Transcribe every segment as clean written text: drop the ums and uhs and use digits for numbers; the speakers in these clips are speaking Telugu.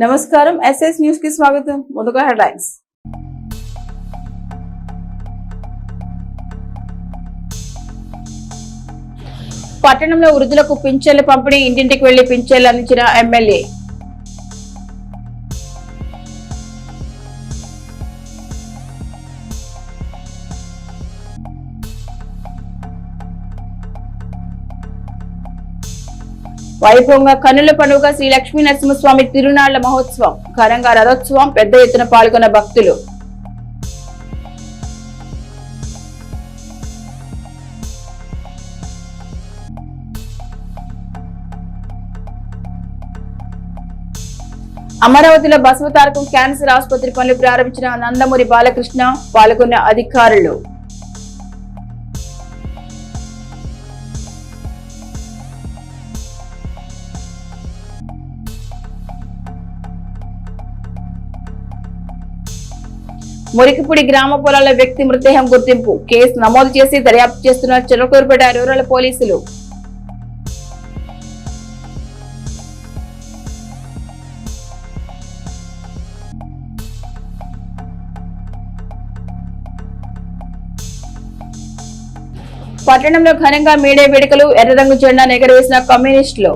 నమస్కారం ఎస్ఎస్ న్యూస్ కి స్వాగతం. ముందుగా హెడ్లైన్స్. పట్టణంలో వృద్ధులకు పింఛన్ల పంపిణీ, ఇంటింటికి వెళ్లి పింఛన్లు అందించిన ఎమ్మెల్యే. వైభవంగా కన్నుల పండుగ శ్రీ లక్ష్మీ నరసింహస్వామి తిరునాళ్ల మహోత్సవం. ఘనంగా రథోత్సవం, పెద్ద ఎత్తున పాల్గొన్న భక్తులు. అమరావతిలో బసవతారకం క్యాన్సర్ ఆసుపత్రి పనులు ప్రారంభించిన నందమూరి బాలకృష్ణ, పాల్గొన్న అధికారులు. మురికిపూడి గ్రామ పొలాల వ్యక్తి మృతదేహం గుర్తింపు, కేసు నమోదు చేసి దర్యాప్తు చేస్తున్న చిలకూరుపేట రూరల్ పోలీసులు. పట్టణంలో ఘనంగా మేడే వేడుకలు, ఎర్ర రంగు జెండా ఎగరవేసిన కమ్యూనిస్టులు.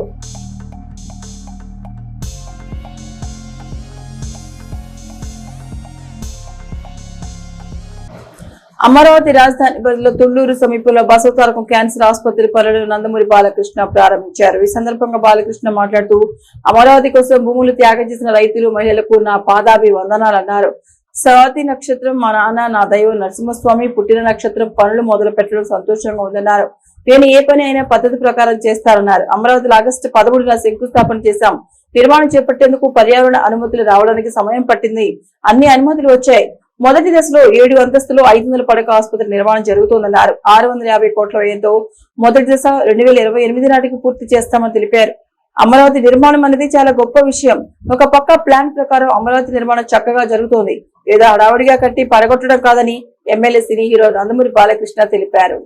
అమరావతి రాజధాని పరిధిలో తుళ్లూరు సమీపంలో బసవతారకం క్యాన్సర్ ఆసుపత్రి పనులను నందమూరి బాలకృష్ణ ప్రారంభించారు. ఈ సందర్భంగా బాలకృష్ణ మాట్లాడుతూ, అమరావతి కోసం భూములు త్యాగం చేసిన రైతులు, మహిళలకు నా పాదాభివందనాలన్నారు. స్వాతి నక్షత్రం మా నాన్న, నా దైవం నరసింహస్వామి పుట్టిన నక్షత్రం పనులు మొదలు పెట్టడం సంతోషంగా ఉందన్నారు. నేను ఏ పని అయినా పద్ధతి ప్రకారం చేస్తారన్నారు. అమరావతిలో ఆగస్టు 13న శంకుస్థాపన చేశాం. నిర్మాణం చేపట్టేందుకు పర్యావరణ అనుమతులు రావడానికి సమయం పట్టింది. అన్ని అనుమతులు వచ్చాయి. మొదటి దశలో 7 అంతస్తులు 500 పడక ఆసుపత్రి నిర్మాణం జరుగుతోందన్నారు. 650 కోట్ల వ్యయంతో మొదటి దశ 2028 నాటికి పూర్తి చేస్తామని తెలిపారు. అమరావతి నిర్మాణం అనేది చాలా గొప్ప విషయం. ఒక పక్క ప్లాన్ ప్రకారం అమరావతి నిర్మాణం చక్కగా జరుగుతోంది. ఏదో హడావుడిగా కట్టి పడగొట్టడం కాదని MLA cine hero Nandamuri Balakrishna తెలిపారు.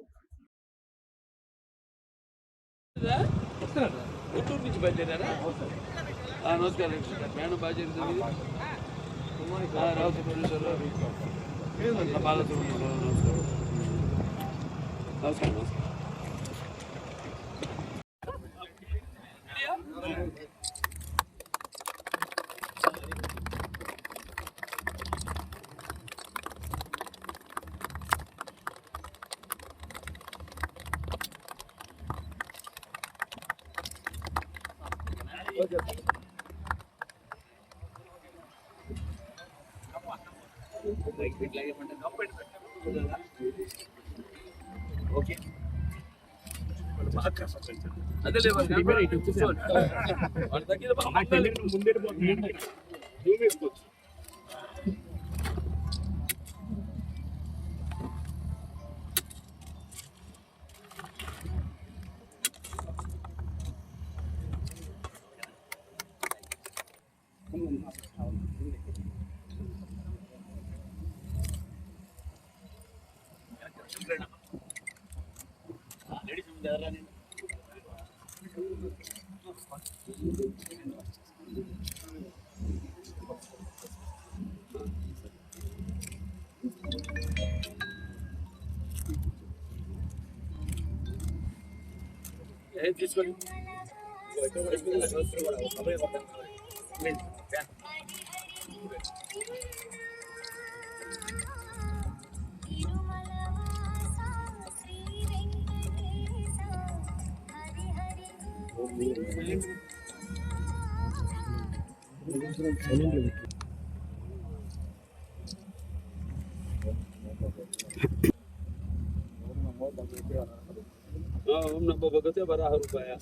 ओम नमो भगवते वराह रूपाय.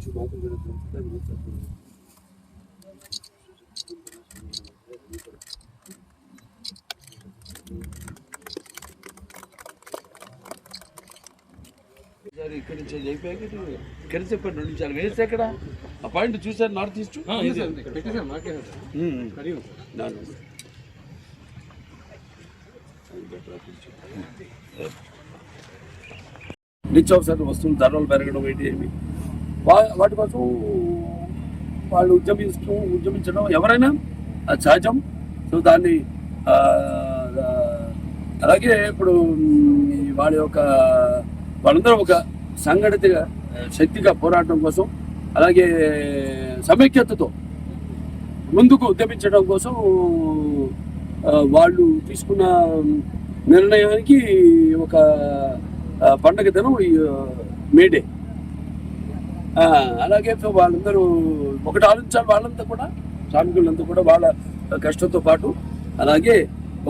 शुभागम సరే ఇక్కడి నుంచి అయిపోయాక ఇక్కడ చెప్పండి 2 నిమిషాలు వేస్తే ఎక్కడ ఆ పాయింట్ చూసారు నార్త్ ఈస్ట్ నిత్యావసర వస్తువులు ధరలు పెరగడం ఏంటి ఏమి వాటి కోసం వాళ్ళు ఉద్యమించడం ఎవరైనా అది సహజం. సో దాన్ని అలాగే ఇప్పుడు వాళ్ళందరూ ఒక సంఘటిత శక్తిగా పోరాటం కోసం అలాగే సమైక్యతతో ముందుకు ఉద్యమించడం కోసం వాళ్ళు తీసుకున్న నిర్ణయానికి ఒక పండగ దినం మేడే. అలాగే వాళ్ళందరూ ఒకటి ఆలోచించాలి. వాళ్ళంతా కూడా శ్రామికులంతా కూడా వాళ్ళ కష్టంతో పాటు అలాగే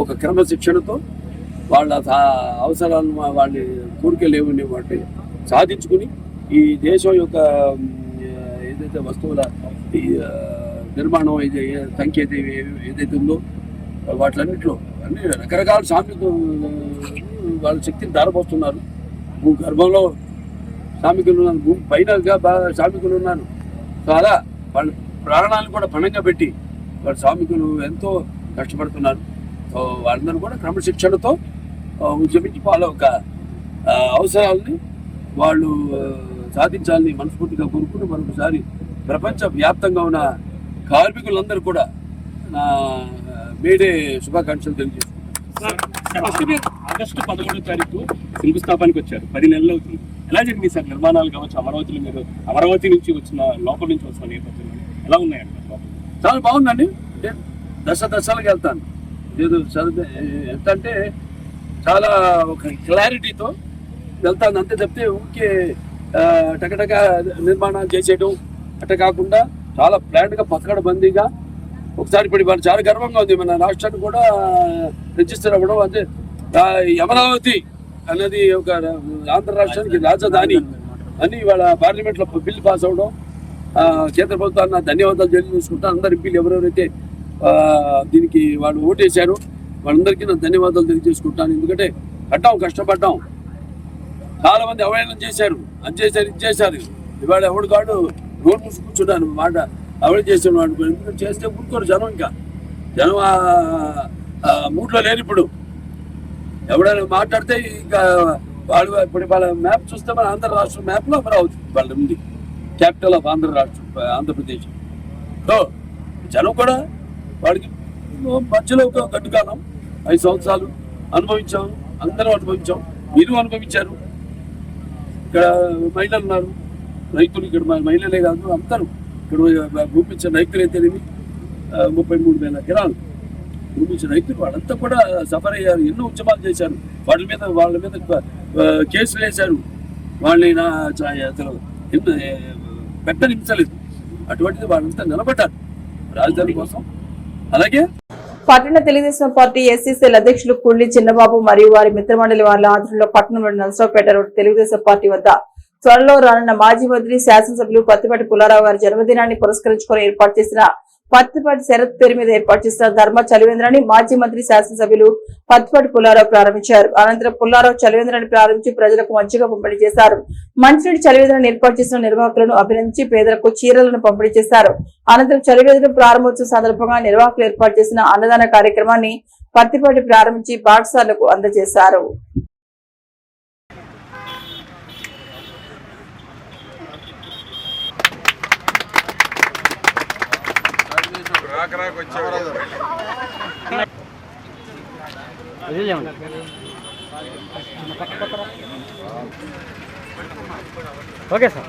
ఒక క్రమశిక్షణతో వాళ్ళ అవసరాలను వాళ్ళ కోరికలేవని వాటిని సాధించుకుని ఈ దేశం యొక్క ఏదైతే వస్తువుల నిర్మాణం సంఖ్య ఏదైతే ఉందో వాటిలన్నింటిలో అన్ని రకరకాల శ్రామికులు వాళ్ళ శక్తిని ధారపోస్తున్నారు. భూగర్భంలో శ్రామికులు ఉన్నారు, భూమి పైనగా శ్రామికులు ఉన్నారు. సో అలా వాళ్ళ ప్రాణాలను కూడా పణంగా పెట్టి వాళ్ళ శ్రామికులు ఎంతో కష్టపడుతున్నారు. సో వాళ్ళందరూ కూడా క్రమశిక్షణతో ఉద్యమించి వాళ్ళ ఒక అవసరాలని వాళ్ళు సాధించాలని మనస్ఫూర్తిగా కోరుకుంటూ మరొకసారి ప్రపంచ వ్యాప్తంగా ఉన్న కార్మికులందరూ కూడా నా మేడే శుభాకాంక్షలు తెలియజేస్తున్నారు. ఆగస్టు 11వ తారీఖు శంకుస్థాపనకి వచ్చారు. 10 నెలలు అవుతుంది. ఎలా జరిగింది సార్ నిర్మాణాలు కావచ్చు? అమరావతిలో మీరు అమరావతి నుంచి వచ్చిన లోపల నుంచి వచ్చిన నేపథ్యంలో ఎలా ఉన్నాయండి? చాలా బాగుందండి. అంటే దశలుగా వెళ్తాను. ఏదో ఎంత అంటే చాలా ఒక క్లారిటీతో వెళ్తాను అంతే తప్పితే ఊరికే టకటక నిర్మాణాలు చేసేయడం అట్ట కాకుండా చాలా ప్లాన్గా పకడ్బందీగా ఒకసారి ఇప్పుడు వాళ్ళు చాలా గర్వంగా ఉంది. మన రాష్ట్రాన్ని కూడా రిజిస్టర్ అవ్వడం అంటే అమరావతి అన్నది ఒక ఆంధ్ర రాష్ట్రానికి రాజధాని అని వాళ్ళ పార్లమెంట్లో బిల్ పాస్ అవ్వడం కేంద్ర ప్రభుత్వాన్ని ధన్యవాదాలు తెలియజేసుకుంటాను. అందరు ఎంపీలు ఎవరెవరైతే దీనికి వాళ్ళు ఓటేశారు వాళ్ళందరికీ నా ధన్యవాదాలు తెలియజేసుకుంటాను. ఎందుకంటే కష్టపడ్డాం. చాలా మంది అవహేళన చేశారు, అది చేశారు, ఇది చేశారు. ఇవాళ ఎవడు కాడు రోడ్డు మూసి కూర్చున్నాను మాట అవహేళన చేసిన వాడు. ఎందుకంటే చేస్తే ఊరుకోరు జనం. ఇంకా జనం మూడ్లో లేని ఇప్పుడు ఎవడైనా మాట్లాడితే ఇంకా వాళ్ళు ఇప్పుడు వాళ్ళ మ్యాప్ చూస్తే మన ఆంధ్ర రాష్ట్రం మ్యాప్లో అమరావతి వాళ్ళ ఉంది, క్యాపిటల్ ఆఫ్ ఆంధ్రప్రదేశ్. సో జనం కూడా వాడికి మధ్యలో ఒక గడ్డు కాలం 5 సంవత్సరాలు అనుభవించాం, అందరూ అనుభవించాం, మీరు అనుభవించారు. ఇక్కడ మహిళలు ఉన్నారు, రైతులు, ఇక్కడ మహిళలే కాదు అందరూ ఇక్కడ భూమి ఇచ్చిన రైతులు అయితేనేమి 33,000 ఎకరాలు భూమి ఇచ్చిన రైతులు వాళ్ళంతా కూడా సఫర్ అయ్యారు. ఎన్నో ఉద్యమాలు చేశారు, వాళ్ళ మీద కేసులు వేశారు. వాళ్ళని అసలు పెట్టని హింసలేదు. అటువంటిది వాళ్ళంతా నిలబడ్డారు రాజధాని కోసం. అలాగే పట్టణ తెలుగుదేశం పార్టీ ఎస్సీసీఎల్ అధ్యక్షులు కుళ్ళి చిన్నబాబు మరియు వారి మిత్రమండలి వాళ్ళ ఆధ్వర్యంలో పట్టణంలోని నరసరావుపేట రోడ్ తెలుగుదేశం పార్టీ వద్ద త్వరలో రానున్న మాజీ మంత్రి శాసనసభ్యులు పత్తిపాటి పుల్లారావు గారి జన్మదినాన్ని పురస్కరించుకొని ఏర్పాటు చేసిన పత్తిపాటి శరత్ పేరు మీద ఏర్పాటు చేసిన ధర్మ చలివేంద్రాన్ని మాజీ మంత్రి శాసనసభ్యులు పత్తిపాటి పుల్లారావు ప్రారంభించారు. అనంతరం పుల్లారావు చలివేంద్రాన్ని ప్రారంభించి ప్రజలకు మంచిగా పంపిణీ చేశారు. మంచినీటి చలివేంద్రాన్ని ఏర్పాటు చేసిన నిర్వాహకులను అభినందించి పేదలకు చీరలను పంపిణీ చేశారు. అనంతరం చలివేంద్రం ప్రారంభోత్సవం సందర్భంగా నిర్వాహకులు ఏర్పాటు చేసిన అన్నదాన కార్యక్రమాన్ని పత్తిపాటి ప్రారంభించి పాఠశాలకు అందజేశారు. ఓకే సార్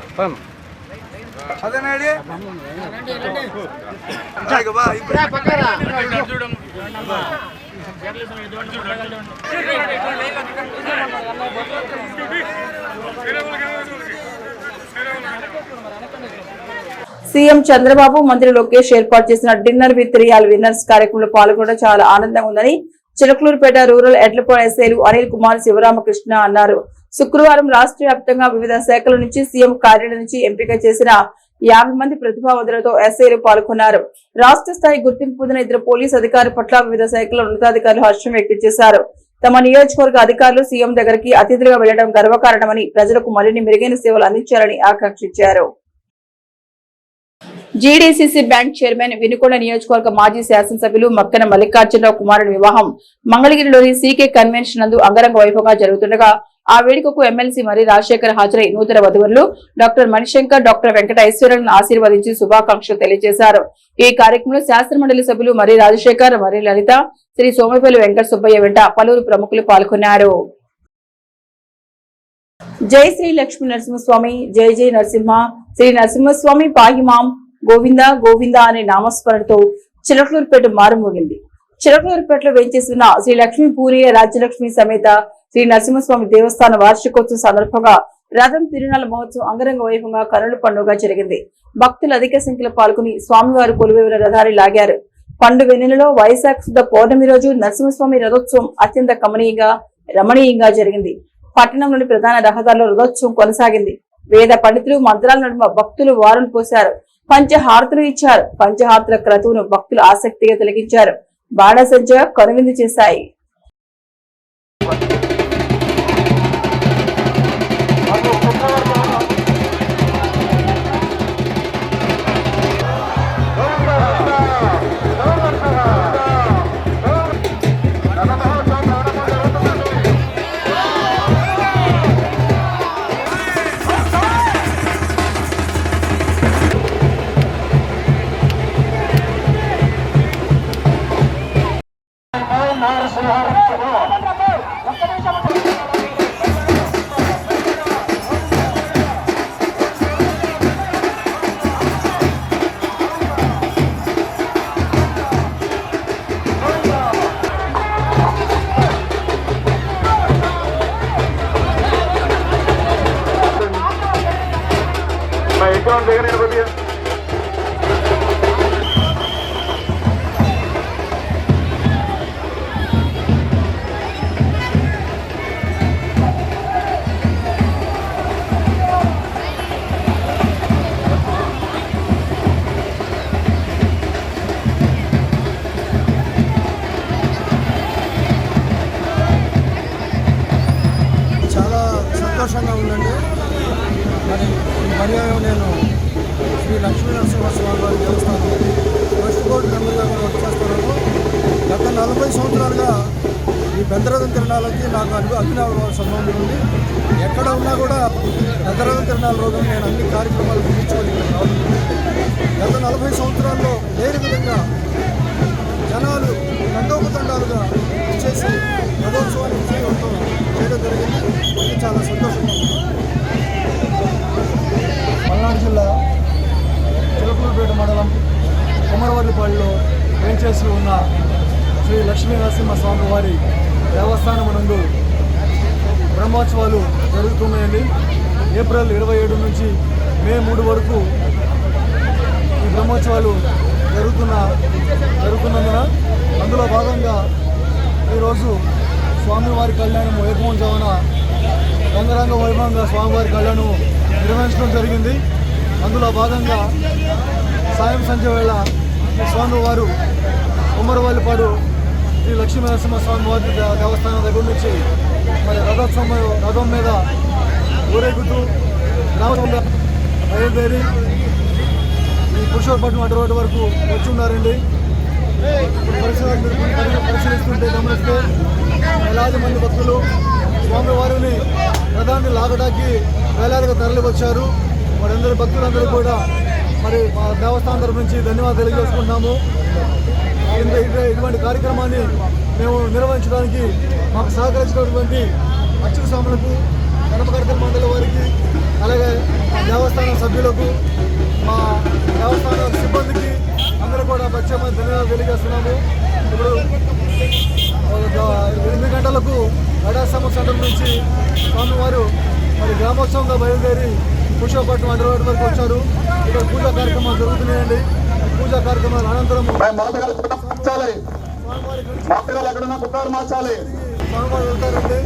సీఎం చంద్రబాబు, మంత్రి లోకేష్ ఏర్పాటు చేసిన డిన్నర్ విత్ రియల్ విన్నర్స్ కార్యక్రమంలో పాల్గొనడం చాలా ఆనందంగా ఉందని చిలకలూరుపేట రూరల్ ఎడ్లపాడు ఎస్ఐలు అనిల్ కుమార్, శివరామకృష్ణ అన్నారు. శుక్రవారం రాష్ట్ర వ్యాప్తంగా వివిధ శాఖల నుంచి సీఎం కార్యాలయం నుంచి ఎంపిక చేసిన 50 మంది ప్రతిభావంతులతో ఎస్ఐలు పాల్గొన్నారు. రాష్ట్ర స్థాయి గుర్తింపు పొందిన 2 పోలీసు అధికారుల పట్ల వివిధ శాఖల ఉన్నతాధికారులు హర్షం వ్యక్తం చేశారు. తమ నియోజకవర్గ అధికారులు సీఎం దగ్గరికి అతిథులుగా వెళ్లడం గర్వకారణమని, ప్రజలకు మరిన్ని మెరుగైన సేవలు అందించాలని ఆకాంక్షించారు. జీడీసీసీ బ్యాంక్ చైర్మన్, వినుకొండ నియోజకవర్గ మాజీ శాసనసభ్యులు మక్కన మల్లికార్జునరావు కుమారుడి వివాహం మంగళగిరిలోని సీకే కన్వెన్షన్ నందు అంగరంగ వైభవంగా జరుగుతుండగా ఆ వేడుకకు ఎమ్మెల్సీ మరి రాజశేఖర్ హాజరై నూతన వధువులు డాక్టర్ మణిశంకర్, డాక్టర్ వెంకట ఐశ్వర్యలను ఆశీర్వదించి శుభాకాంక్షలు తెలియజేశారు. ఈ కార్యక్రమంలో శాసనమండలి సభ్యులు మరి రాజశేఖర్, మరి లలిత, శ్రీ సోమపల్లి వెంకట సుబ్బయ్య వెంట పలువురు ప్రముఖులు పాల్గొన్నారు. జై శ్రీ లక్ష్మీ నరసింహస్వామి, జై జై నరసింహ, శ్రీ నరసింహస్వామి పాహిమాం, గోవింద గోవింద అనే నామస్మరణతో చిలకలూరుపేట మారుమోగింది. చిలకలూరుపేటలో వేంచేసిన శ్రీ లక్ష్మీ పూరి రాజ్యలక్ష్మి సమేత శ్రీ నరసింహస్వామి దేవస్థాన వార్షికోత్సవం సందర్భంగా రథం తిరునాళ్ల మహోత్సవం అంగరంగ వైభవంగా కనుల పండుగ జరిగింది. భక్తులు అధిక సంఖ్యలో పాల్గొని స్వామివారు కొలువైన రథాన్ని లాగారు. పండు వెన్నెలలో వైశాఖ శుద్ధ పౌర్ణమి రోజు నరసింహస్వామి రథోత్సవం అత్యంత రమణీయంగా జరిగింది. పట్టణంలోని ప్రధాన రహదారిలో రథోత్సవం కొనసాగింది. వేద పండితులు మంత్రాల నడుమ భక్తులు వారులు పోశారు. పంచహారతులు ఇచ్చారు. పంచహారతుల క్రతువును భక్తులు ఆసక్తిగా తిలకించారు. బాణసంచ కనువిందు చేశాయి. సంతోషంగా ఉందండి. మరి ఈ పర్యాయం నేను శ్రీ లక్ష్మీ నరసింహస్వామి వారి దేవస్థానం ట్రస్ట్ బోర్డు మెంబర్గా కూడా వర్క్ చేస్తున్నాను. గత 40 సంవత్సరాలుగా ఈ బెందరథం తిరణాలకి నాకు అభినవ సంబంధం ఉంది. ఎక్కడ ఉన్నా కూడా బెందరథం తిరణాల రోజు నేను అన్ని కార్యక్రమాలు ముగించుకోగలిగాను. గత 40 సంవత్సరాల్లో లేని విధంగా జనాలు తండోపతండాలుగా చేసి రథోత్సవాన్ని చేయడం జరిగింది. ఇది చాలా సంతోషంగా ఉంది. పల్నాడు జిల్లా చిలకలూరుపేట మండలం కుమరవల్లిపాడులో వేంచేసి ఉన్న శ్రీ లక్ష్మీ నరసింహస్వామి వారి దేవస్థానం నందు బ్రహ్మోత్సవాలు జరుగుతున్నాయండి. ఏప్రిల్ 27 నుంచి మే 3 వరకు ఈ బ్రహ్మోత్సవాలు జరుగుతున్నందున అందులో భాగంగా ఈరోజు స్వామివారి కళ్యాణం ఏకమోజామున రంగరంగ వైభవంగా స్వామివారి కళ్యాణం నిర్వహించడం జరిగింది. అందులో భాగంగా సాయం సంధ్య వేళ స్వామివారు కుమ్మరవల్లిపాడు శ్రీ లక్ష్మీ నరసింహస్వామి వారి దేవస్థానం దగ్గర నుంచి మరి రథం మీద ఊరేగుతూ గ్రామంలో బయలుదేరి ఈ పురుషోత్పట్నం అడ్డ రోడ్డు వరకు వచ్చి ఉన్నారండి. పరిశీలిస్తుంటే గమనిస్తే వేలాది మంది భక్తులు స్వామివారిని రథాన్ని లాగడానికి వేలాదిగా తరలి వచ్చారు. వారందరి భక్తులందరూ కూడా మరి మా దేవస్థానం తరఫు నుంచి ధన్యవాదాలు తెలియజేసుకుంటున్నాము. ఇటువంటి కార్యక్రమాన్ని మేము నిర్వహించడానికి మాకు సహకరించినటువంటి అర్చక స్వాములకు, ధర్మకర్తల మండలి వారికి, అలాగే మా దేవస్థానం సభ్యులకు, మా దేవస్థాన సిబ్బందికి అందరూ కూడా ప్రత్యేకమైన ధన్యవాదాలు తెలియజేస్తున్నాము. ఇప్పుడు 8 గంటలకు గడాసమ్మ సెంటర్ నుంచి స్వామివారు మరి గ్రామోత్సవంగా బయలుదేరి పురుషోత్పట్నం అడ్డ రోడ్డు వరకు వచ్చారు. ఇక్కడ పూజా కార్యక్రమాలు జరుగుతున్నాయండి. పూజా కార్యక్రమాల అనంతరం స్వామివారు వెళ్తారండి.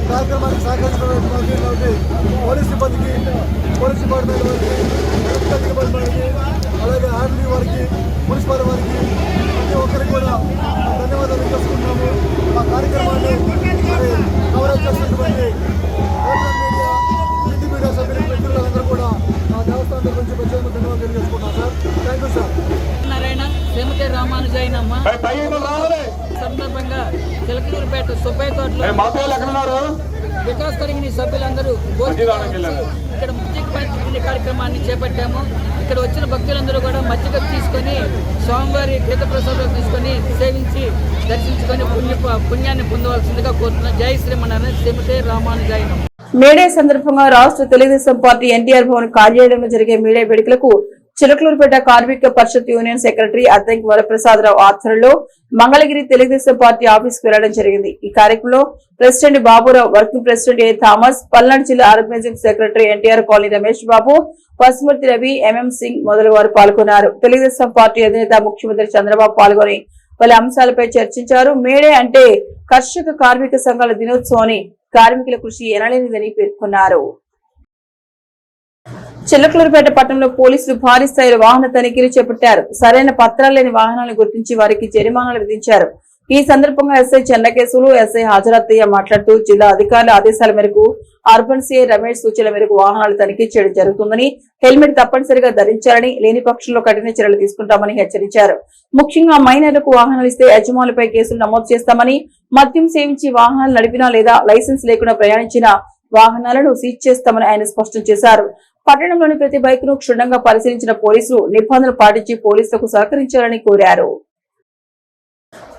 ఈ కార్యక్రమానికి సహకరించినటువంటి పోలీస్ సిబ్బందికి, పోలీస్ డిపార్ట్మెంట్ వారికి, అలాగే ఆర్మీ వారికి, మున్సిపల్ వారికి ప్రతి ఒక్కరికి కూడా ధన్యవాదాలు తెలుసుకుంటున్నాము. ఆ కార్యక్రమాన్ని యొక్క సుబ్బయ్య తోటలో వికాస్ కలిగిన సభ్యులందరూ ఇక్కడ మజ్జిగ పంపిణీ కార్యక్రమాన్ని చేపట్టాము. ఇక్కడ వచ్చిన భక్తులందరూ కూడా మజ్జిగ తీసుకొని స్వామివారి తీర్థప్రసాదాలు తీసుకొని సేవించి దర్శించుకొని పుణ్యాన్ని పొందవలసిందిగా కోరుతున్నాం. జై శ్రీమన్నారాయణ, శ్రీమతే రామానుజాయనం. మేడే సందర్భంగా రాష్ట్ర తెలుగుదేశం పార్టీ ఎన్టీఆర్ భవన్ కార్యాలయంలో జరిగే మేడే వేడుకలకు చిలకలూరుపేట కార్మిక పరిషత్ యూనియన్ సెక్రటరీ అద్దంకి వరప్రసాదరావు ఆధ్వర్యంలో మంగళగిరి తెలుగుదేశం పార్టీ ఆఫీస్ కు వెళ్లడం జరిగింది. ఈ కార్యక్రమంలో president Baburao, working president A Thomas, Palnadu జిల్లా organising secretary NTR colony Ramesh Babu, Pasumarthi Ravi, MM Singh మొదలు వారు పాల్గొన్నారు. తెలుగుదేశం పార్టీ అధినేత ముఖ్యమంత్రి చంద్రబాబు పాల్గొని పలు అంశాలపై చర్చించారు. మేడే అంటే కర్షక కార్మిక సంఘాల దినోత్సవం అని, కార్మికుల కృషి ఎనలేనిదని పేర్కొన్నారు. చిలకలూరుపేట పట్టణంలో పోలీసులు భారీ స్థాయిలో వాహన తనిఖీలు చేపట్టారు. సరైన పత్రాలు లేని వాహనాలను గుర్తించి వారికి జరిమానాలు విధించారు. ఈ సందర్భంగా ఎస్ఐ చెన్నకేశవులు, ఎస్ఐ హాజరత్తయ్య మాట్లాడుతూ జిల్లా అధికారుల ఆదేశాల మేరకు అర్బన్ సిఐ రమేష్ సూచనల మేరకు వాహనాలు తనిఖీ చేయడం జరుగుతుందని, హెల్మెట్ తప్పనిసరిగా ధరించాలని, లేని పక్షంలో కఠిన చర్యలు తీసుకుంటామని హెచ్చరించారు. ముఖ్యంగా మైనర్లకు వాహనాలు ఇస్తే యజమానులపై కేసులు నమోదు చేస్తామని, మద్యం సేవించి వాహనాలు నడిపినా లేదా లైసెన్స్ లేకుండా ప్రయాణించిన వాహనాలను సీజ్ చేస్తామని ఆయన స్పష్టం చేశారు. పట్టణంలోని ప్రతి బైక్ ను క్షుణ్ణంగా పరిశీలించిన పోలీసులు నిబంధనలు పాటించి పోలీసులకు సహకరించాలని కోరారు.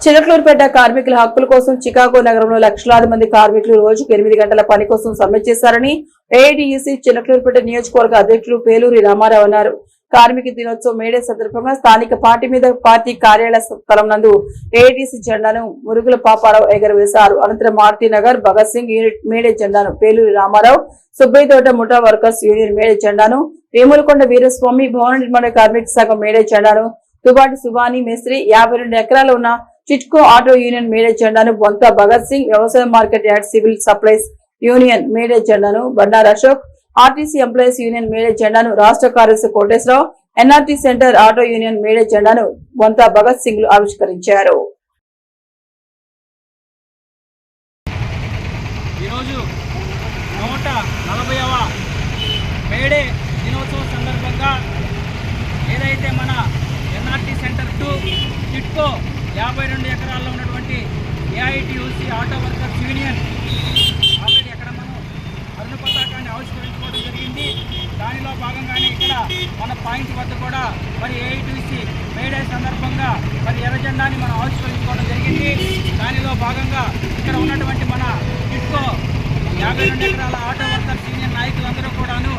చిలకలూరుపేట కార్మికుల హక్కుల కోసం చికాగో నగరంలో లక్షలాది మంది కార్మికులు రోజుకు 8 గంటల పని కోసం సమ్మె చేశారని ఏఐటీయూసీ చిలకలూరుపేట నియోజకవర్గ అధ్యక్షులు పేలూరి రామారావు అన్నారు. కార్మిక దినోత్సవం మేడే సందర్భంగా స్థానిక పార్టీ కార్యాలయ స్థలం నందు ఏఐటీసీ జెండాను మురుగుల పాపారావు ఎగరవేశారు. అనంతరం మారుతి నగర్ భగత్ సింగ్ యూనిట్ మేడే జెండాను పేలూరి రామారావు, సుబ్బయ్యతోట ముఠా వర్కర్స్ యూనియన్ మేడే జెండాను, వేములకొండ వీరస్వామి భవన నిర్మాణ కార్మిక సంఘం మేడే జెండాను, దుబాటి సుబాని మేస్త్రి 52 ఎకరాలు ఉన్న చిట్కో ఆటో యూనియన్ మేడే జెండాను, బొంత భగత్ సింగ్ వ్యవసాయ market yard civil supplies union May Day జెండాను, Bandaru Ashok RTC employees union May Day జెండాను, రాష్ట్ర కార్యదర్శి Koteswararao NRT centre auto union May Day జెండాను బొంత భగత్ సింగ్ లు ఆవిష్కరించారు. ఈరోజు 140వ మేడే దినోత్సవం సందర్భంగా ఏదైతే మన ఎన్ఆర్టీ సెంటర్ టు చిట్కో 52 ఎకరాల్లో ఉన్నటువంటి AITUC auto workers union already అక్కడ మనం అరుణ పతాకాన్ని ఆవిష్కరించుకోవడం జరిగింది. దానిలో భాగంగానే ఇక్కడ మన పాయింట్ వద్ద కూడా మరి ఏఐటీయూసీ మేడే సందర్భంగా మరి ఎర్ర జెండాని మనం ఆవిష్కరించుకోవడం జరిగింది. దానిలో భాగంగా ఇక్కడ ఉన్నటువంటి మన చిట్కో 52 ఎకరాల ఆటో వర్కర్స్ యూనియన్ నాయకులందరూ కూడాను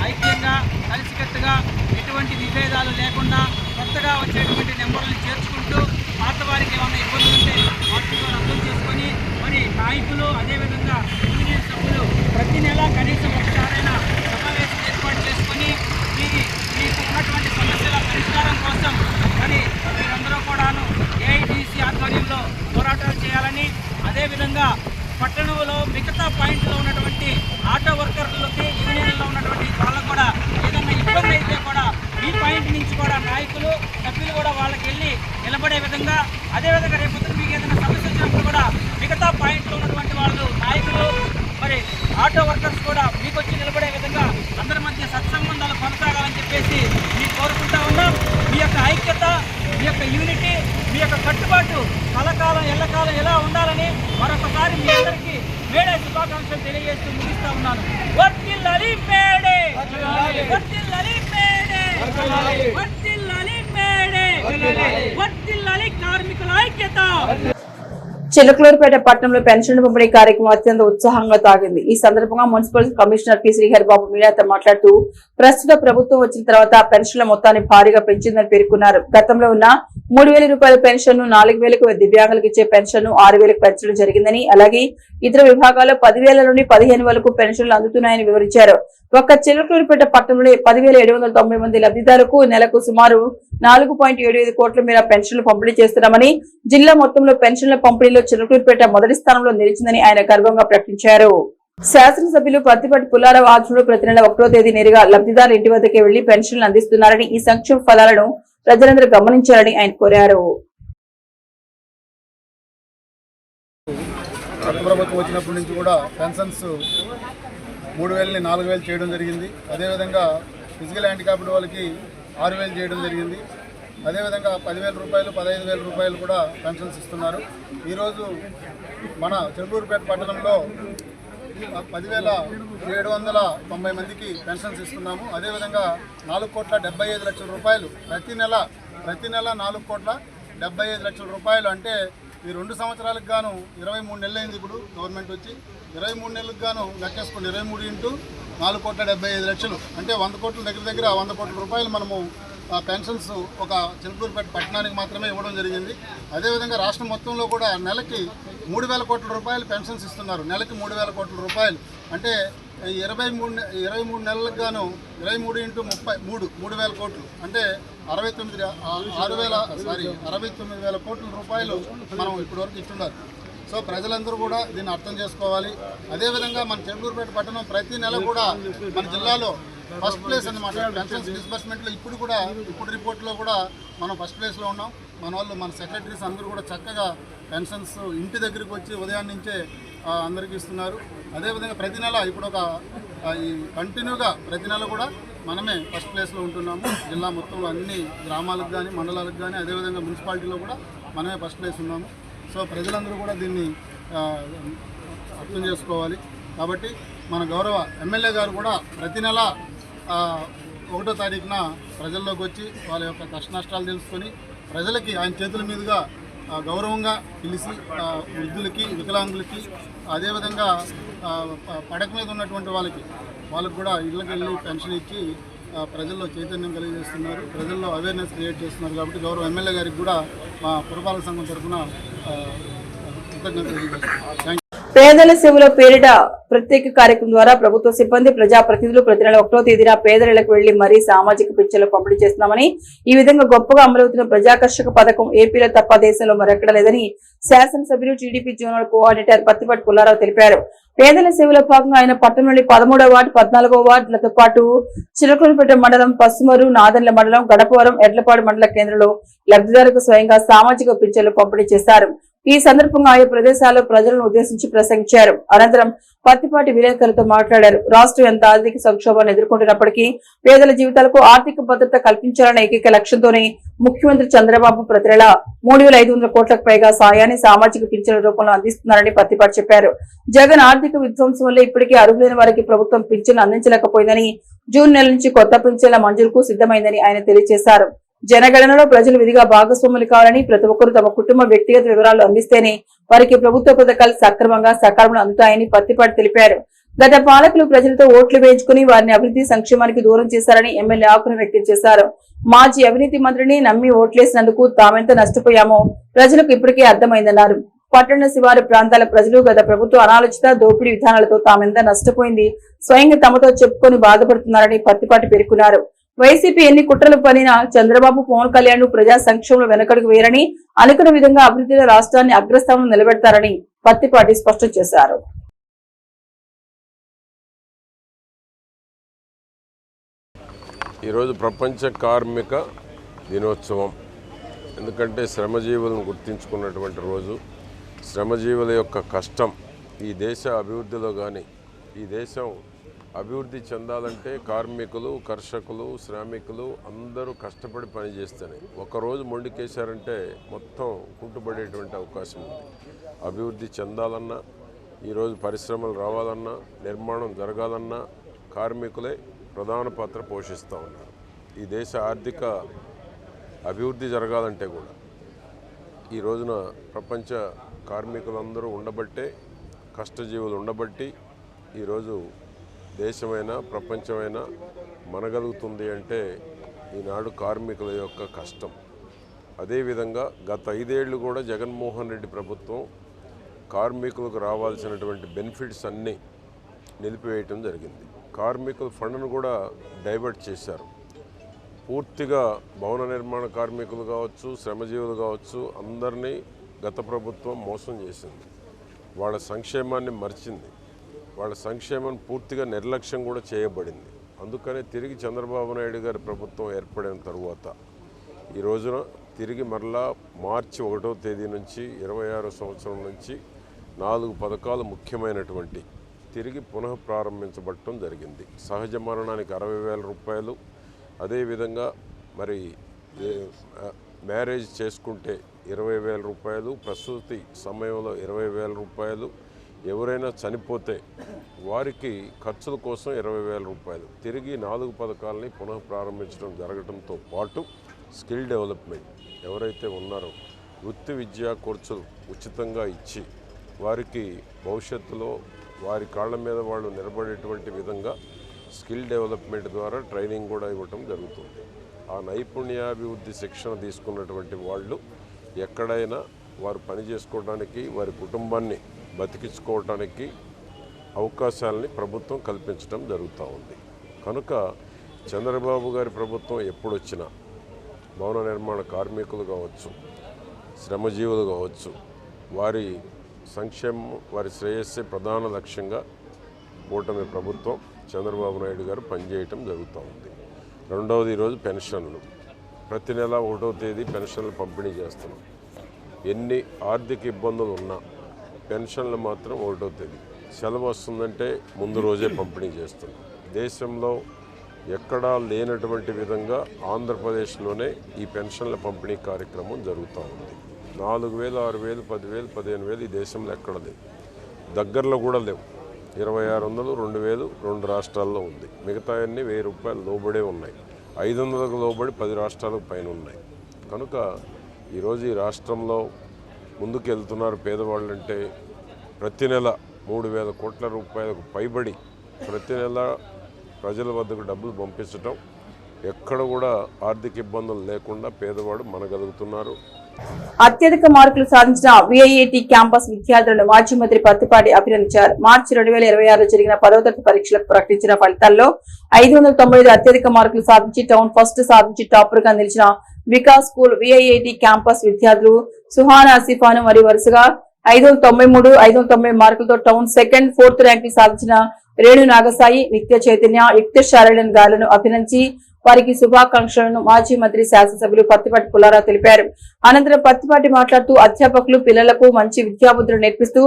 ఐక్యంగా కలిసికట్టుగా ఎటువంటి విభేదాలు లేకుండా కొత్తగా వచ్చేటువంటి నెంబర్లను చేర్చుకుంటూ పాత వారికి ఏమైనా ఇబ్బందులు ఉంటే వాటితో అర్థం చేసుకొని మరి నాయకులు అదేవిధంగా యూనియన్ సభ్యులు ప్రతి నెల కనీసం ఒకసారైనా సమావేశం ఏర్పాటు చేసుకొని మీకు ఉన్నటువంటి సమస్యల పరిష్కారం కోసం మరి మీరందరూ కూడాను ఏఐటీసీ ఆధ్వర్యంలో పోరాటాలు చేయాలని, అదేవిధంగా పట్టణంలో మిగతా పాయింట్లో ఉన్నటువంటి ఆటో వర్కర్లకి యూనియన్లో ఉన్నటువంటి వాళ్ళకు కూడా ఏదైనా ఇబ్బంది అయితే కూడా ఈ పాయింట్ నుంచి కూడా నాయకులు సభ్యులు కూడా వాళ్ళకి వెళ్ళి నిలబడే విధంగా, అదేవిధంగా రేపు మీకు ఏదైనా సమస్య వచ్చినప్పుడు కూడా మిగతా పాయింట్లో ఉన్నటువంటి వాళ్ళు నాయకులు మరి ఆటో వర్కర్స్ కూడా మీకు వచ్చి నిలబడే విధంగా అందరి మధ్య సత్సంబంధాలు కొనసాగాలని చెప్పేసి మీకు కోరుకుంటా ఉన్నాం. మీ యొక్క ఐక్యత, మీ యొక్క యూనిటీ, మీ యొక్క కట్టుబాటు కలకాలం ఎల్లకాలం ఎలా ఉండాలని మరొకసారి మీ అందరికీ మేడే శుభాకాంక్షలు తెలియజేస్తూ ముగిస్తా ఉన్నాను. వర్ధిల్లాలి మేడే, వర్ధిల్లాలి మేడే, వర్ధిల్లాలి మేడే, వర్ధిల్లాలి కార్మికుల ఐక్యత. చిలకలూరుపేట పట్టణంలో పెన్షన్ పంపిణీ కార్యక్రమం అత్యంత ఉత్సాహంగా సాగింది. ఈ సందర్భంగా మున్సిపల్ కమిషనర్ పి శ్రీహరిబాబు మీడియాతో మాట్లాడుతూ ప్రస్తుత ప్రభుత్వం వచ్చిన తర్వాత పెన్షన్ల మొత్తాన్ని భారీగా పెంచిందని పేర్కొన్నారు. గతంలో ఉన్న 3,000 రూపాయల పెన్షన్ ను 4,000కు, దివ్యాంగులకు ఇచ్చే పెన్షన్ ను 6,000కు పెంచడం జరిగిందని, అలాగే ఇతర విభాగాల్లో 10,000 నుండి 15 వరకు పెన్షన్లు అందుతున్నాయని వివరించారు. ఒక్క చిలకలూరుపేట పట్టణంలో 10,790 మంది లబ్ధిదారులకు నెలకు సుమారు 4.75 కోట్ల మేర పెన్షన్లు పంపిణీ చేస్తున్నామని, జిల్లా మొత్తంలో పెన్షన్ల పంపిణీలో చిలకలూరుపేట మొదటి స్థానంలో నిలిచిందని ఆయన గర్వంగా ప్రకటించారు. శాసనసభ్యులు పత్తిపాటి పుల్లారావు ఆధ్వర్యంలో ప్రతి నెల 1వ తేదీ నేరుగా లబ్ధిదారుల ఇంటి వద్దకే వెళ్లి పెన్షన్లు అందిస్తున్నారని, ఈ సంక్షేమ ఫలాలను ప్రజలందరూ గమనించాలని ఆయన కోరారు. ప్రభుత్వం వచ్చినప్పటి నుంచి కూడా పెన్షన్స్ 3,000ని 4,000 చేయడం జరిగింది. అదేవిధంగా ఫిజికల్ హ్యాండిక్యాప్డ్ వాళ్ళకి 6,000 చేయడం జరిగింది. అదేవిధంగా 10,000 రూపాయలు 15,000 రూపాయలు కూడా పెన్షన్స్ ఇస్తున్నారు. ఈరోజు మన చిలకలూరిపేట పట్టణంలో 10,790 మందికి పెన్షన్స్ ఇస్తున్నాము. అదేవిధంగా 4,75,00,000 రూపాయలు ప్రతి నెల 4,75,00,000 రూపాయలు అంటే ఈ 2 సంవత్సరాలకు గాను 23 నెలలు అయింది. ఇప్పుడు గవర్నమెంట్ వచ్చి 23 నెలలకు గాను లెక్కేసుకోండి. 23 ఇంటూ 4,75,00,000 అంటే 100 కోట్ల దగ్గర 100 కోట్ల రూపాయలు మనము పెన్షన్స్ ఒక చిలకలూరిపేట పట్టణానికి మాత్రమే ఇవ్వడం జరిగింది. అదేవిధంగా రాష్ట్రం మొత్తంలో కూడా నెలకి 3,000 కోట్ల రూపాయలు పెన్షన్స్ ఇస్తున్నారు. నెలకి 3,000 కోట్ల రూపాయలు అంటే 23 నెలలకు గాను 23 ఇంటూ 33 3,000 కోట్లు అంటే 69,000 కోట్ల రూపాయలు మనం ఇప్పటివరకు ఇస్తున్నారు. సో ప్రజలందరూ కూడా దీన్ని అర్థం చేసుకోవాలి. అదేవిధంగా మన చిలకలూరిపేట పట్టణం ప్రతి నెల కూడా మన జిల్లాలో ఫస్ట్ ప్లేస్ అన్నమాట పెన్షన్స్ డిస్బర్స్మెంట్లో. ఇప్పుడు రిపోర్ట్లో కూడా మనం ఫస్ట్ ప్లేస్లో ఉన్నాం. మన సెక్రటరీస్ అందరూ కూడా చక్కగా పెన్షన్స్ ఇంటి దగ్గరికి వచ్చి ఉదయం నుంచే అందరికీ ఇస్తున్నారు. అదేవిధంగా ప్రతి నెల ఇప్పుడు ఈ కంటిన్యూగా ప్రతి నెల కూడా మనమే ఫస్ట్ ప్లేస్లో ఉంటున్నాము. జిల్లా మొత్తంలో అన్ని గ్రామాలకు కానీ మండలాలకు కానీ అదేవిధంగా మున్సిపాలిటీలో కూడా మనమే ఫస్ట్ ప్లేస్ ఉన్నాము. సో ప్రజలందరూ కూడా దీన్ని అర్థం చేసుకోవాలి. కాబట్టి మన గౌరవ ఎమ్మెల్యే గారు కూడా ప్రతి నెల 1వ తారీఖున ప్రజల్లోకి వచ్చి వాళ్ళ యొక్క కష్ట నష్టాలు తెలుసుకొని ప్రజలకి ఆయన చేతుల మీదుగా గౌరవంగా పిలిచి వృద్ధులకి వికలాంగులకి అదేవిధంగా పడక మీద ఉన్నటువంటి వాళ్ళకి కూడా ఇళ్ళకి వెళ్ళి పెన్షన్ ఇచ్చి ప్రజల్లో చైతన్యం కలిగజేస్తున్నారు. ప్రజల్లో అవేర్నెస్ క్రియేట్ చేస్తున్నారు. కాబట్టి గౌరవ ఎమ్మెల్యే గారికి కూడా మా పురపాలక సంఘం తరఫున కృతజ్ఞతలు తెలియజేస్తున్నాను. పేదల సేవలో పేరిట ప్రత్యేక కార్యక్రమం ద్వారా ప్రభుత్వ సిబ్బంది ప్రజాప్రతినిధులు ప్రతి నెల 1వ తేదీన పేదలకు వెళ్లి మరీ సామాజిక పింఛన్లు పంపిణీ చేస్తున్నామని, ఈ విధంగా గొప్పగా అమలవుతున్న ప్రజాకర్షక పథకం ఏపీలో తప్ప దేశంలో మరెక్కడ లేదని శాసనసభ్యులు TDP zonal coordinator Pattipati Pullarao తెలిపారు. పేదల సేవలో భాగంగా ఆయన పట్టణంలోని 13వ వార్డు 14వ వార్డులతో పాటు చిలకలూరిపేట మండలం, పసుమరు, నాదన్ల మండలం, గడపవరం, ఎడ్లపాడు మండల కేంద్రంలో లబ్ధిదారులకు స్వయంగా సామాజిక పింఛన్లు పంపిణీ చేశారు. ఈ సందర్భంగా ఆయా ప్రదేశాల్లో ప్రజలను ఉద్దేశించి ప్రసంగించారు. అనంతరం పత్తిపాటి విలేకరులతో మాట్లాడారు. రాష్ట్రం ఎంత ఆర్థిక సంక్షోభాన్ని ఎదుర్కొంటున్నప్పటికీ పేదల జీవితాలకు ఆర్థిక భద్రత కల్పించాలనే ఏకైక లక్ష్యంతోనే ముఖ్యమంత్రి చంద్రబాబు ప్రతి నెల 3,500 కోట్లకు పైగా సాయాన్ని సామాజిక పింఛన్ల రూపంలో అందిస్తున్నారని పత్తిపాటి చెప్పారు. జగన్ ఆర్థిక విధ్వంసం వల్ల ఇప్పటికీ అర్హులైన వారికి ప్రభుత్వం పింఛన్లు అందించలేకపోయిందని, జూన్ నెల నుంచి కొత్త పింఛన్ల మంజూరుకు సిద్ధమైందని ఆయన తెలియజేశారు. జనగణనలో ప్రజలు విధిగా భాగస్వాములు కావాలని, ప్రతి ఒక్కరూ తమ కుటుంబ వ్యక్తిగత వివరాలు అందిస్తేనే వారికి ప్రభుత్వ పథకాలు సక్రమంగా అందుతాయని పత్తిపాటి తెలిపారు. గత పాలకులు ప్రజలతో ఓట్లు వేయించుకుని వారిని అభివృద్ధి సంక్షేమానికి దూరం చేశారని ఎమ్మెల్యే ఆగ్రహం వ్యక్తం చేశారు. మాజీ అవినీతి మంత్రిని నమ్మి ఓట్లేసినందుకు తామెంత నష్టపోయామో ప్రజలకు ఇప్పటికే అర్థమైందన్నారు. పట్టణ శివారు ప్రాంతాల ప్రజలు గత ప్రభుత్వ అనాలోచిత దోపిడీ విధానాలతో తామెంత నష్టపోయింది స్వయంగా తమతో చెప్పుకొని బాధపడుతున్నారని పత్తిపాటి పేర్కొన్నారు. వైసీపీ ఎన్ని కుట్రలు పనినా చంద్రబాబు, పవన్ కళ్యాణ్ ప్రజా సంక్షేమంలో వెనకడుగు వేయరని, అనుకున్న విధంగా అభివృద్ధిలో రాష్ట్రాన్ని అగ్రస్థానంలో నిలబెడతారని పత్తిపాటి స్పష్టం చేశారు. ఈరోజు ప్రపంచ కార్మిక దినోత్సవం. ఎందుకంటే శ్రమజీవులను గుర్తించుకున్నటువంటి రోజు. శ్రమజీవుల యొక్క కష్టం ఈ దేశ అభివృద్ధిలో కానీ, ఈ దేశం అభివృద్ధి చెందాలంటే కార్మికులు, కర్షకులు, శ్రామికులు అందరూ కష్టపడి పనిచేస్తేనే. ఒకరోజు మొండికేశారంటే మొత్తం కుంటుపడేటువంటి అవకాశం ఉంది. అభివృద్ధి చెందాలన్నా, ఈరోజు పరిశ్రమలు రావాలన్నా, నిర్మాణం జరగాలన్నా కార్మికులే ప్రధాన పాత్ర పోషిస్తూ ఉన్నారు. ఈ దేశ ఆర్థిక అభివృద్ధి జరగాలంటే కూడా ఈ రోజున ప్రపంచ కార్మికులందరూ ఉండబట్టే, కష్టజీవులు ఉండబట్టి ఈరోజు దేశమైనా ప్రపంచమైనా మనగలుగుతుంది అంటే ఈనాడు కార్మికుల యొక్క కష్టం. అదేవిధంగా గత 5 ఏళ్ళు కూడా జగన్మోహన్ రెడ్డి ప్రభుత్వం కార్మికులకు రావాల్సినటువంటి బెనిఫిట్స్ అన్నీ నిలిపివేయటం జరిగింది. కార్మికుల ఫండ్ను కూడా డైవర్ట్ చేశారు. పూర్తిగా భవన నిర్మాణ కార్మికులు కావచ్చు, శ్రమజీవులు కావచ్చు, అందరినీ గత ప్రభుత్వం మోసం చేసింది. వాళ్ళ సంక్షేమాన్ని మర్చింది. వాళ్ళ సంక్షేమం పూర్తిగా నిర్లక్ష్యం కూడా చేయబడింది. అందుకనే తిరిగి చంద్రబాబు నాయుడు గారి ప్రభుత్వం ఏర్పడిన తరువాత ఈ రోజున తిరిగి మరలా మార్చి 1వ తేదీ నుంచి 26వ సంవత్సరం నుంచి 4 పథకాలు ముఖ్యమైనటువంటి తిరిగి పునః ప్రారంభించబడటం జరిగింది. సహజ మరణానికి 60,000 రూపాయలు, అదేవిధంగా మరి మ్యారేజ్ చేసుకుంటే 20,000 రూపాయలు, ప్రసూతి సమయంలో 20,000 రూపాయలు, ఎవరైనా చనిపోతే వారికి ఖర్చుల కోసం 20,000 రూపాయలు, తిరిగి 4 పథకాలని పునః ప్రారంభించడం జరగడంతో పాటు స్కిల్ డెవలప్మెంట్ ఎవరైతే ఉన్నారో వృత్తి విద్యా కోర్సులు ఉచితంగా ఇచ్చి వారికి భవిష్యత్తులో వారి కాళ్ళ మీద వాళ్ళు నిలబడేటువంటి విధంగా స్కిల్ డెవలప్మెంట్ ద్వారా ట్రైనింగ్ కూడా ఇవ్వటం జరుగుతుంది. ఆ నైపుణ్యాభివృద్ధి శిక్షణ తీసుకున్నటువంటి వాళ్ళు ఎక్కడైనా వారు పని చేసుకోవడానికి, వారి కుటుంబాన్ని బతికించుకోవడానికి అవకాశాలని ప్రభుత్వం కల్పించడం జరుగుతూ ఉంది. కనుక చంద్రబాబు గారి ప్రభుత్వం ఎప్పుడొచ్చినా భవన నిర్మాణ కార్మికులు కావచ్చు, శ్రమజీవులు కావచ్చు, వారి సంక్షేమం, వారి శ్రేయస్సే ప్రధాన లక్ష్యంగా కూటమి ప్రభుత్వం చంద్రబాబు నాయుడు గారు పనిచేయటం జరుగుతూ ఉంది. రెండవది ఈరోజు పెన్షన్లు. ప్రతి నెల 1వ తేదీ పెన్షన్లు పంపిణీ చేస్తున్నాం. ఎన్ని ఆర్థిక ఇబ్బందులు ఉన్నా పెన్షన్లు మాత్రం 1వ తేదీ. సెలవు వస్తుందంటే ముందు రోజే పంపిణీ చేస్తున్నాం. దేశంలో ఎక్కడా లేనటువంటి విధంగా ఆంధ్రప్రదేశ్లోనే ఈ పెన్షన్ల పంపిణీ కార్యక్రమం జరుగుతూ ఉంది. 4,000, 6,000, 10,000, 15,000 ఈ దేశంలో ఎక్కడ లేవు, దగ్గరలో కూడా లేవు. 2,600, 2,000 2 రాష్ట్రాల్లో ఉంది. మిగతా అన్నీ 1,000 రూపాయలు లోబడే ఉన్నాయి. 500కు లోబడి 10 రాష్ట్రాలకు పైన ఉన్నాయి. కనుక ఈరోజు ఈ రాష్ట్రంలో ముందుకు వెళ్తున్నారు పేదవాళ్ళంటే. ప్రతి నెల 3,000 కోట్ల రూపాయలకు పైబడి ప్రతి నెల ప్రజల వద్దకు డబ్బులు పంపించటం, ఎక్కడ కూడా ఆర్థిక ఇబ్బందులు లేకుండా పేదవాడు మనగలుగుతున్నారు. అత్యధిక మార్కులు సాధించిన విఐఐటి క్యాంపస్ విద్యార్థులను మాజీ మంత్రి పత్తిపాటి అభినందించారు. మార్చి 2026 జరిగిన 10వ తరగతి పరీక్షలకు ప్రకటించిన ఫలితాల్లో 595 అత్యధిక మార్కులు సాధించి టౌన్ ఫస్ట్ సాధించి టాపర్ గా నిలిచిన వికాస్ స్కూల్ విఐఐటి క్యాంపస్ విద్యార్థులు సుహానా ఆసిఫాను మరియు వరుసగా 593, 590 మార్కులతో టౌన్ సెకండ్, 4th ర్యాంకులు సాధించిన రేణు నాగసాయి, నిత్య చైతన్య, యుక్త శారళన్ గాలను అభినందించి వారికి శుభాకాంక్షలను మాజీ మంత్రి శాసనసభ్యులు పత్తిపాటి పుల్లారావు తెలిపారు. అనంతరం పత్తిపాటి మాట్లాడుతూ అధ్యాపకులు పిల్లలకు మంచి విద్యాబుద్ధులు నేర్పిస్తూ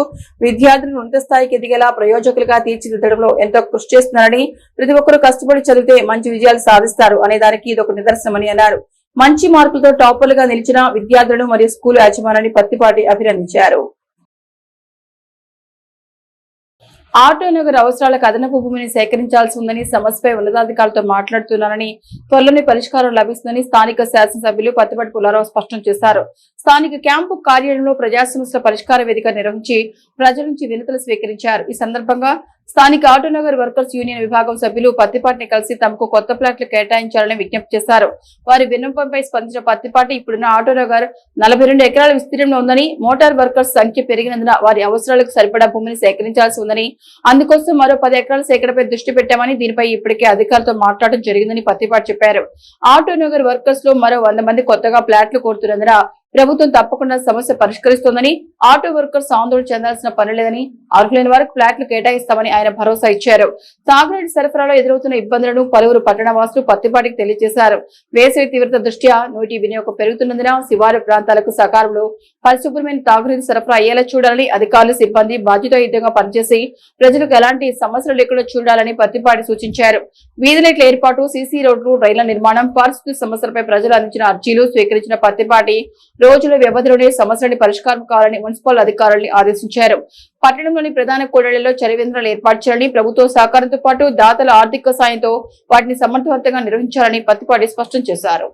విద్యార్థులను ఉన్నత స్థాయికి ఎదిగేలా ప్రయోజకులుగా తీర్చిదిద్దడంలో ఎంతో కృషి చేస్తున్నారని, ప్రతి ఒక్కరూ కష్టపడి చదివితే మంచి విజయాలు సాధిస్తారు అనే దానికి ఇదొక నిదర్శనమని అన్నారు. మంచి మార్కులతో టాపర్లుగా నిలిచిన విద్యార్థులను మరియు స్కూల్ యాజమాన్యాన్ని పత్తిపాటి అభినందించారు. ఆటోనగర్ అవసరాలకు అదనపు భూమిని సేకరించాల్సి ఉందని, సమస్యపై ఉన్నతాధికారులతో మాట్లాడుతున్నారని, త్వరలోనే పరిష్కారం లభిస్తుందని స్థానిక శాసనసభ్యులు పత్తిపాటి పుల్లారావు స్పష్టం చేశారు. స్థానిక క్యాంపు కార్యాలయంలో ప్రజా సమస్యల పరిష్కార వేదిక నిర్వహించి ప్రజల నుంచి వినతులు స్వీకరించారు. ఈ సందర్భంగా స్థానిక ఆటోనగర్ వర్కర్స్ యూనియన్ విభాగం సభ్యులు పత్తిపాటిని కలిసి తమకు కొత్త ప్లాట్లు కేటాయించాలని విజ్ఞప్తి చేశారు. వారి విన్నపంపై స్పందించిన పత్తిపాటి ఇప్పుడున్న ఆటోనగర్ 42 ఎకరాల విస్తీర్ణంలో ఉందని, మోటార్ వర్కర్స్ సంఖ్య పెరిగినందున వారి అవసరాలకు సరిపడా భూమిని సేకరించాల్సి ఉందని, అందుకోసం మరో 10 ఎకరాల సేకరణపై దృష్టి పెట్టామని, దీనిపై ఇప్పటికే అధికారులతో మాట్లాడడం జరిగిందని పత్తిపాటి చెప్పారు. ఆటోనగర్ వర్కర్స్ లో మరో 100 మంది కొత్తగా ప్లాట్లు కోరుతున్నందున ప్రభుత్వం తప్పకుండా సమస్య పరిష్కరిస్తోందని, ఆటో వర్కర్స్ ఆందోళన చెందాల్సిన పని లేదని, అర్హులైన వారికి ఫ్లాట్లు కేటాయిస్తామని ఆయన భరోసా ఇచ్చారు. తాగునీటి సరఫరాలో ఎదురవుతున్న ఇబ్బందులను పలువురు పట్టణవాసులు పత్తిపాటికి తెలియజేశారు. వేసవి తీవ్రత దృష్ట్యా నీటి వినియోగం పెరుగుతున్నందున శివారు ప్రాంతాలకు సకాలంలో పరిశుభ్రమైన తాగునీరు సరఫరా అయ్యేలా చూడాలని, అధికారులు సిబ్బంది బాధ్యతాయుతంగా పనిచేసి ప్రజలకు ఎలాంటి సమస్యలు లేకుండా చూడాలని పత్తిపాటి సూచించారు. వీధి లైట్ల ఏర్పాటు, సీసీ రోడ్లు, రైళ్ల నిర్మాణం, పారిశుద్ధ్య సమస్యలపై ప్రజలు అందించిన అర్జీలు స్వీకరించిన పత్తిపాటి రోజుల వ్యవధిలోనే సమస్యలని పరిష్కారం కావాలని మున్సిపల్ అధికారులను ఆదేశించారు. పట్టణంలోని ప్రధాన కూడళ్లలో చలివేంద్రాలు ఏర్పాటు చేయాలని, ప్రభుత్వ సహకారంతో పాటు దాతల ఆర్థిక సాయంతో వాటిని సమర్థవంతంగా నిర్వహించాలని పత్తిపాటి స్పష్టం చేశారు.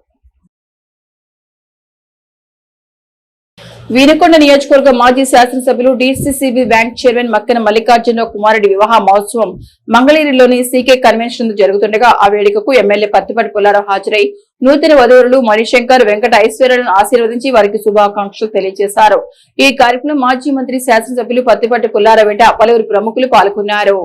వీరకొండ నియోజకవర్గ మాజీ శాసనసభ్యులు DCCB bank chairman Makkena Mallikarjunarao కుమారుడి వివాహ మహోత్సవం మంగళగిరిలోని సీకే కన్వెన్షన్ జరుగుతుండగా ఆ వేడుకకు ఎమ్మెల్యే పత్తిపాటి పుల్లారావు హాజరై నూతన వధువులు మణిశంకర్, వెంకట ఐశ్వర్యాలను ఆశీర్వదించి వారికి శుభాకాంక్షలు తెలియజేశారు. ఈ కార్యక్రమంలో మాజీ మంత్రి శాసనసభ్యులు పత్తిపాటి పుల్లారావు వెంట పలువురు ప్రముఖులు పాల్గొన్నారు.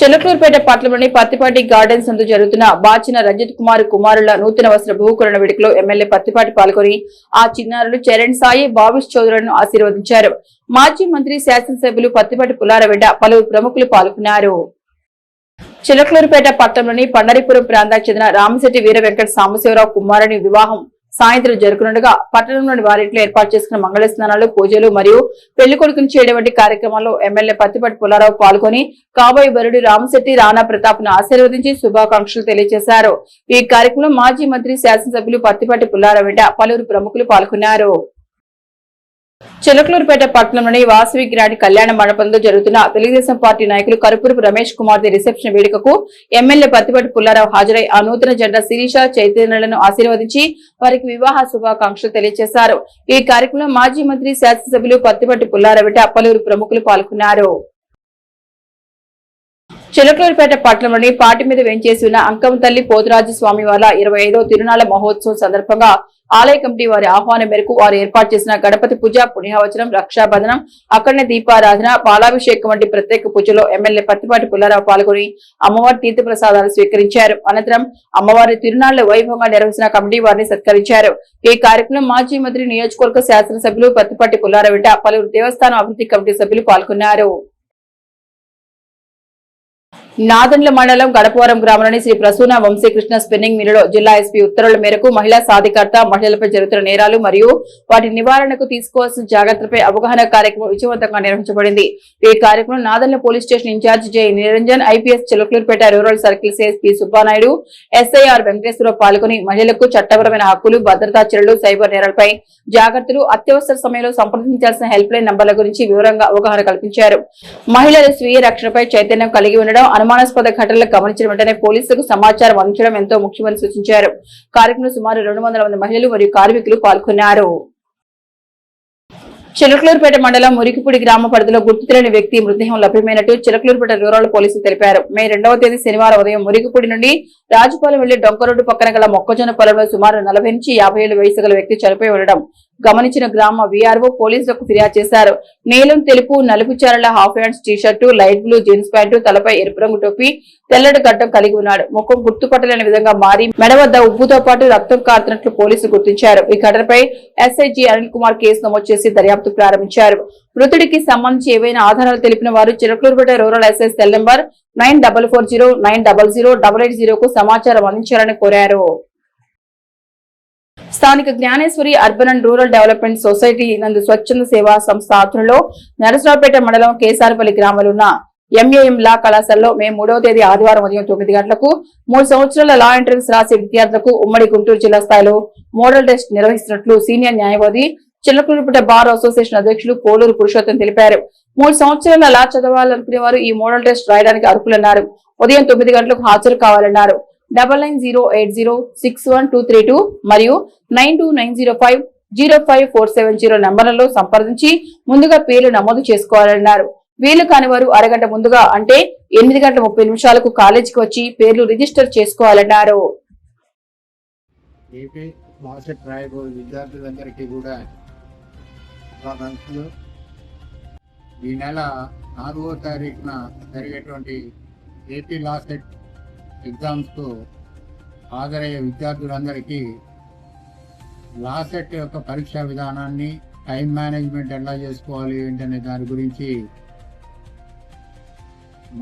చెలకలూరుపేట పట్టణంలోని పత్తిపాటి గార్డెన్స్ నందు జరుగుతున్న బాచిన రంజిత్ కుమార్ కుమారుల నూతన వస్త్ర భూకరణ వేడుకలో ఎమ్మెల్యే పత్తిపాటి పాల్గొని ఆ చిన్నారులు చరణ్ సాయి, బాబిష్ చౌదరులను ఆశీర్వదించారు. మాజీ మంత్రి శాసనసభ్యులు పత్తిపాటి పుల్లారావు వెంట పలువురు ప్రముఖులు పాల్గొన్నారు. చిలకలూరుపేట పట్టణంలోని పండరిపురం ప్రాంతానికి చెందిన రామశెట్టి వీర వెంకట సాంబశివరావు కుమారుని వివాహం సాయంత్రం జరుగుతుండగా పట్టణంలోని వారింట్లో ఏర్పాటు చేసుకున్న మంగళ స్నానాలు, పూజలు మరియు పెళ్లి కొడుకుని చేయడం వంటి కార్యక్రమాల్లో ఎమ్మెల్యే పత్తిపాటి పుల్లారావు పాల్గొని కాబోయే వరుడు రామశెట్టి రాణా ప్రతాప్ ను ఆశీర్వదించి శుభాకాంక్షలు తెలియజేశారు. ఈ కార్యక్రమంలో మాజీ మంత్రి, శాసనసభ్యులు పత్తిపాటి పుల్లారావు వెంట పలువురు ప్రముఖులు పాల్గొన్నారు. చిలకలూరుపేట పట్టణంలోని వాసవి గ్రాండ్ కళ్యాణ మండపంలో జరుగుతున్న తెలుగుదేశం పార్టీ నాయకులు కరుపురపు రమేష్ కుమార్ రిసెప్షన్ వేడుకకు ఎమ్మెల్యే పత్తిపాటి పుల్లారావు హాజరై ఆ నూతన జెండా శిరీష చైతన్యలను ఆశీర్వదించి వారికి వివాహ శుభాకాంక్షలు తెలియజేశారు. ఈ కార్యక్రమంలో మాజీ మంత్రి, శాసనసభ్యులు పత్తిపాటి పుల్లారావు వెంట పలువురు ప్రముఖులు పాల్గొన్నారు. చిలకలూరుపేట పట్టణంలోని పాటి మీద వెంచేసి ఉన్న అంకమతల్లి పోతురాజు స్వామి వారి 25వ తిరునాళ్ల మహోత్సవం సందర్భంగా ఆలయ కమిటీ వారి ఆహ్వానం మేరకు వారు ఏర్పాటు చేసిన గణపతి పూజ, పుణ్యవచనం, రక్షాబంధనం, అక్కడనే దీపారాధన, పాలాభిషేకం వంటి ప్రత్యేక పూజలో ఎమ్మెల్యే పత్తిపాటి పుల్లారావు పాల్గొని అమ్మవారి తీర్థప్రసాదాలు స్వీకరించారు. అనంతరం అమ్మవారి తిరునాళ్ల వైభవంగా నిర్వహించిన కమిటీ వారిని సత్కరించారు. ఈ కార్యక్రమంలో మాజీ మంత్రి, నియోజకవర్గ శాసనసభ్యులు పత్తిపాటి పుల్లారావు వెంట పలువురు దేవస్థానం అభివృద్ధి కమిటీ సభ్యులు పాల్గొన్నారు. నాదెండ్ల మండలం గడపవరం గ్రామంలోని శ్రీ ప్రసూన వంశీకృష్ణ స్పిన్నింగ్ మిల్లులో జిల్లా ఎస్పీ ఉత్తర్వుల మేరకు మహిళా సాధికారత, మహిళలపై జరుగుతున్న నేరాలు మరియు వాటి నివారణకు తీసుకోవాల్సిన జాగ్రత్తలపై అవగాహన కార్యక్రమం విజయవంతంగా నిర్వహించబడింది. ఈ కార్యక్రమం Nadendla police station incharge J Niranjan, IPS Chilakaluripet rural circle CSP Subbanaidu, SIR Venkateswararao పాల్గొని మహిళలకు చట్టపరమైన హక్కులు, భద్రతా చర్యలు, సైబర్ నేరాలపై జాగ్రత్తలు, అత్యవసర సమయంలో సంప్రదించాల్సిన హెల్ప్ లైన్ నంబర్ల గురించి వివరంగా అవగాహన కల్పించారు. మహిళల స్వీయ రక్షణపై చైతన్యం కలిగి ఉండడం, అనుమానాస్పద ఘటనలు గమనించిన వెంటనే పోలీసులకు సమాచారం అందించడం ఎంతో ముఖ్యమని సూచించారు. కార్యక్రమంలో సుమారు 200 మంది మహిళలు మరియు కార్మికులు పాల్గొన్నారు. చిలకలూరుపేట మండలం మురికిపూడి గ్రామ పరిధిలో గుర్తు తెలియని వ్యక్తి మృతదేహం లభ్యమైనట్టు చిలకలూరుపేట రూరల్ పోలీసులు తెలిపారు. మే 2వ తేదీ శనివారం ఉదయం మురికిపూడి నుండి రాజుపాలెం వెళ్లి డొంక రోడ్డు పక్కన గల మొక్కజొన్న పొలంలో సుమారు 40 నుంచి 50 ఏళ్ల వయసు గల వ్యక్తి చనిపోయి ఉండడం గమనించిన గ్రామ వీఆర్ఓ పోలీసులకు ఫిర్యాదు చేశారు. నీలం, తెలుపు, నలుపు చారల half hands T-shirt, light blue jeans pant, తలపై ఎరుపు రంగు టోపీ, తెల్లటి గడ్డం కలిగి ఉన్నాడు. ముఖం గుర్తుపట్టలేని విధంగా మారి మెడ వద్ద ఉబ్బుతో పాటు రక్తం కారుతున్నట్లు పోలీసులు గుర్తించారు. ఈ ఘటనపై ఎస్ఐజి అనిల్ కుమార్ కేసు నమోదు చేసి దర్యాప్తు ప్రారంభించారు. మృతుడికి సంబంధించి ఏవైనా ఆధారాలు తెలిపిన వారు Chilakaluripet rural SI cell number 9440900880 కు సమాచారం అందించాలని కోరారు. స్థానిక Gnaneshwari urban and rural development society నందు స్వచ్ఛంద సేవా సంస్థ ఆధ్వర్యంలో నరసరావుపేట మండలం కేసారపల్లి గ్రామంలో ఉన్న ఎంఏఎం లా కళాశాలలో మే 3వ తేదీ ఆదివారం ఉదయం 9 గంటలకు 3 సంవత్సరాల లా ఎంట్రన్స్ రాసే విద్యార్థులకు ఉమ్మడి గుంటూరు జిల్లా స్థాయిలో మోడల్ టెస్ట్ నిర్వహిస్తున్నట్లు సీనియర్ న్యాయవాది, చిలకలూరుపేట బార్ అసోసియేషన్ అధ్యక్షులు పోలూరు పురుషోత్తం తెలిపారు. 3 సంవత్సరాల లా చదవాలనుకునే వారు ఈ మోడల్ టెస్ట్ రాయడానికి అర్హులన్నారు. ఉదయం 9 గంటలకు హాజరు కావాలన్నారు. 9908061232 మరియు 9290505470 నంబర్లలో సంప్రదించి ముందుగా పేర్లు నమోదు చేసుకోవాలన్నారు. వీలు కాని వారు అరగంట ముందుగా అంటే 8:30 కాలేజీకి వచ్చి పేర్లు రిజిస్టర్ చేసుకోవాలన్నారు. ఏపీ మాస్టర్ ట్రైబల్ విద్యార్థులందరికీ కూడా శుభాకాంక్షలు. ఈ నెల 4వ తారీఖున జరిగేటువంటి ఏపీ లా సెట్ ఎగ్జామ్స్కు హాజరయ్యే విద్యార్థులందరికీ లా సెట్ యొక్క పరీక్షా విధానాన్ని, టైం మేనేజ్మెంట్ ఎలా చేసుకోవాలి ఏంటనే దాని గురించి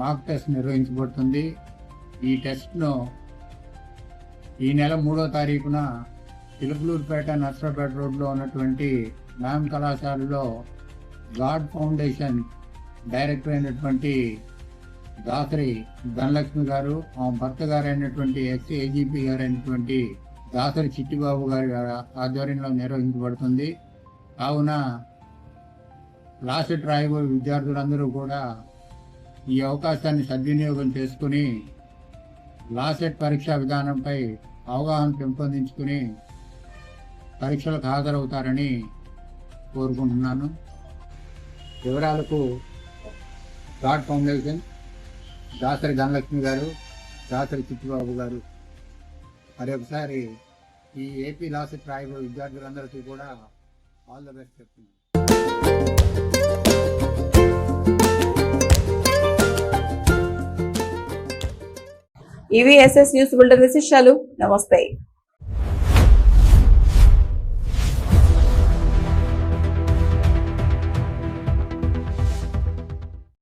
మాక్ టెస్ట్ నిర్వహించబడుతుంది. ఈ టెస్ట్ను ఈ నెల 3వ తారీఖున చిలకలూరుపేట నర్సరావుపేట రోడ్లో ఉన్నటువంటి మ్యామ్ కళాశాలలో గాడ్ ఫౌండేషన్ డైరెక్టర్ అయినటువంటి దాసరి ధనలక్ష్మి గారు, ఆమె భర్త గారు అయినటువంటి ఎక్స్-ఏజీపీ గారు అయినటువంటి దాసరి చిట్టిబాబు గారి ఆధ్వర్యంలో నిర్వహించబడుతుంది. కావున లాస్ట్ ట్రైబల్ విద్యార్థులందరూ కూడా ఈ అవకాశాన్ని సద్వినియోగం చేసుకుని లాసెట్ పరీక్షా విధానంపై అవగాహన పెంపొందించుకుని పరీక్షలకు హాజరవుతారని కోరుకుంటున్నాను. వివరాలకు గాడ్ ఫౌండేషన్, దాసరి ధనలక్ష్మి గారు, దాసరి చిట్టిబాబు గారు. మరొకసారి ఈ ఏపీ లాసెట్ ట్రైబల్ విద్యార్థులందరికీ కూడా ఆల్ ద బెస్ట్ చెప్తున్నాను. ఇవి ఎస్ఎస్ న్యూస్ బులెటిన్ విశేషాలు. నమస్తే.